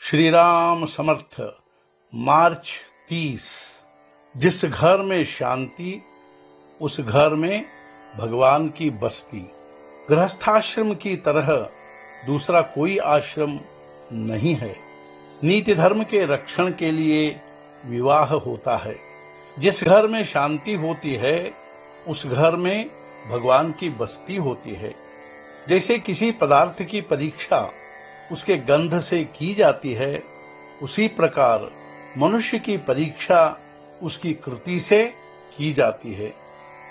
श्री राम समर्थ। मार्च 30। जिस घर में शांति उस घर में भगवान की बस्ती। गृहस्थाश्रम की तरह दूसरा कोई आश्रम नहीं है। नीति धर्म के रक्षण के लिए विवाह होता है। जिस घर में शांति होती है उस घर में भगवान की बस्ती होती है। जैसे किसी पदार्थ की परीक्षा उसके गंध से की जाती है, उसी प्रकार मनुष्य की परीक्षा उसकी कृति से की जाती है।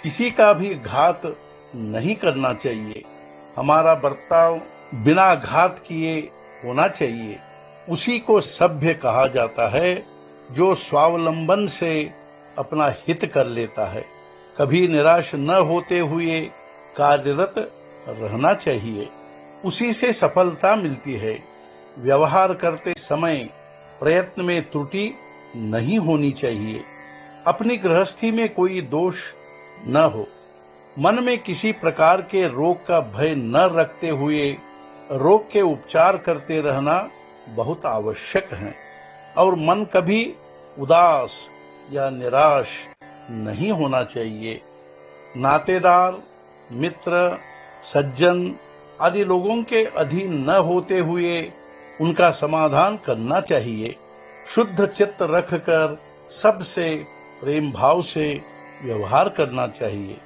किसी का भी घात नहीं करना चाहिए। हमारा बर्ताव बिना घात किए होना चाहिए। उसी को सभ्य कहा जाता है जो स्वावलंबन से अपना हित कर लेता है। कभी निराश न होते हुए कार्यरत रहना चाहिए, उसी से सफलता मिलती है। व्यवहार करते समय प्रयत्न में त्रुटि नहीं होनी चाहिए। अपनी गृहस्थी में कोई दोष न हो। मन में किसी प्रकार के रोग का भय न रखते हुए रोग के उपचार करते रहना बहुत आवश्यक है। और मन कभी उदास या निराश नहीं होना चाहिए। नातेदार, मित्र, सज्जन आदि लोगों के अधीन न होते हुए उनका समाधान करना चाहिए। शुद्ध चित्त रखकर सबसे प्रेम भाव से व्यवहार करना चाहिए।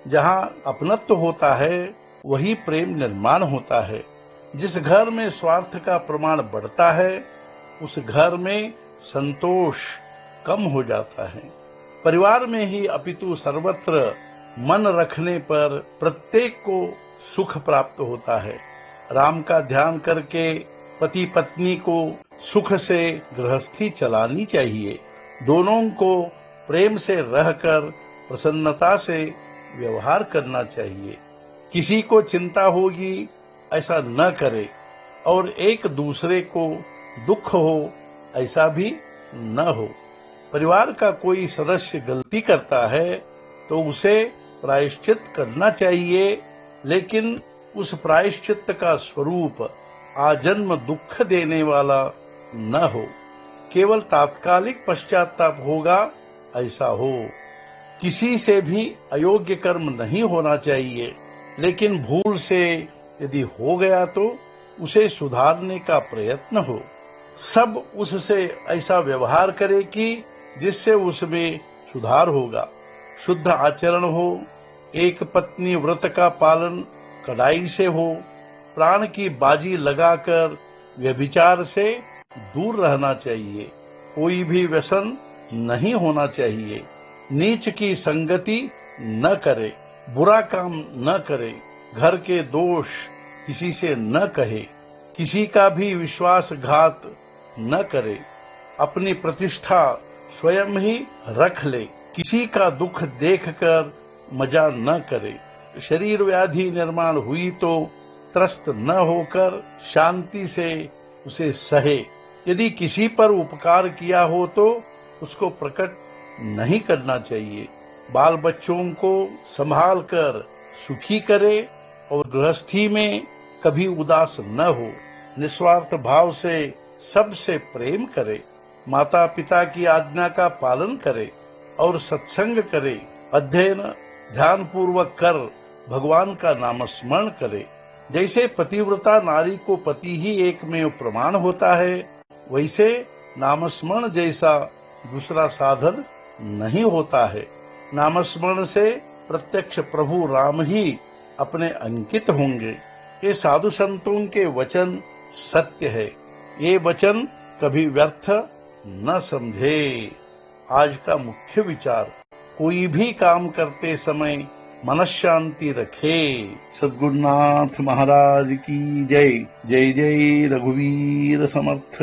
जहां अपनत्व होता है वही प्रेम निर्माण होता है। जिस घर में स्वार्थ का प्रमाण बढ़ता है उस घर में संतोष कम हो जाता है। परिवार में ही अपितु सर्वत्र मन रखने पर प्रत्येक को सुख प्राप्त होता है। राम का ध्यान करके पति पत्नी को सुख से गृहस्थी चलानी चाहिए। दोनों को प्रेम से रहकर प्रसन्नता से व्यवहार करना चाहिए। किसी को चिंता होगी ऐसा न करे और एक दूसरे को दुख हो ऐसा भी न हो। परिवार का कोई सदस्य गलती करता है तो उसे प्रायश्चित करना चाहिए, लेकिन उस प्रायश्चित का स्वरूप आजन्म दुख देने वाला न हो। केवल तात्कालिक पश्चाताप होगा ऐसा हो। किसी से भी अयोग्य कर्म नहीं होना चाहिए, लेकिन भूल से यदि हो गया तो उसे सुधारने का प्रयत्न हो। सब उससे ऐसा व्यवहार करे कि जिससे उसमें सुधार होगा। शुद्ध आचरण हो। एक पत्नी व्रत का पालन कड़ाई से हो। प्राण की बाजी लगाकर व्यभिचार से दूर रहना चाहिए। कोई भी व्यसन नहीं होना चाहिए। नीच की संगति न करे। बुरा काम न करे। घर के दोष किसी से न कहे। किसी का भी विश्वासघात न करे। अपनी प्रतिष्ठा स्वयं ही रख ले। किसी का दुख देखकर मजा न करे। शरीर व्याधि निर्माण हुई तो त्रस्त न होकर शांति से उसे सहे। यदि किसी पर उपकार किया हो तो उसको प्रकट नहीं करना चाहिए। बाल बच्चों को संभाल कर सुखी करे और गृहस्थी में कभी उदास न हो। निस्वार्थ भाव से सबसे प्रेम करे। माता पिता की आज्ञा का पालन करे और सत्संग करे। अध्ययन ध्यान पूर्वक कर भगवान का नाम स्मरण करे। जैसे पतिव्रता नारी को पति ही एकमेव प्रमाण होता है, वैसे नामस्मरण जैसा दूसरा साधन नहीं होता है। नामस्मरण से प्रत्यक्ष प्रभु राम ही अपने अंकित होंगे। ये साधु संतों के वचन सत्य है। ये वचन कभी व्यर्थ न समझे। आज का मुख्य विचार, कोई भी काम करते समय मनःशांति रखे। सद्गुरुनाथ महाराज की जय। जय जय रघुवीर समर्थ।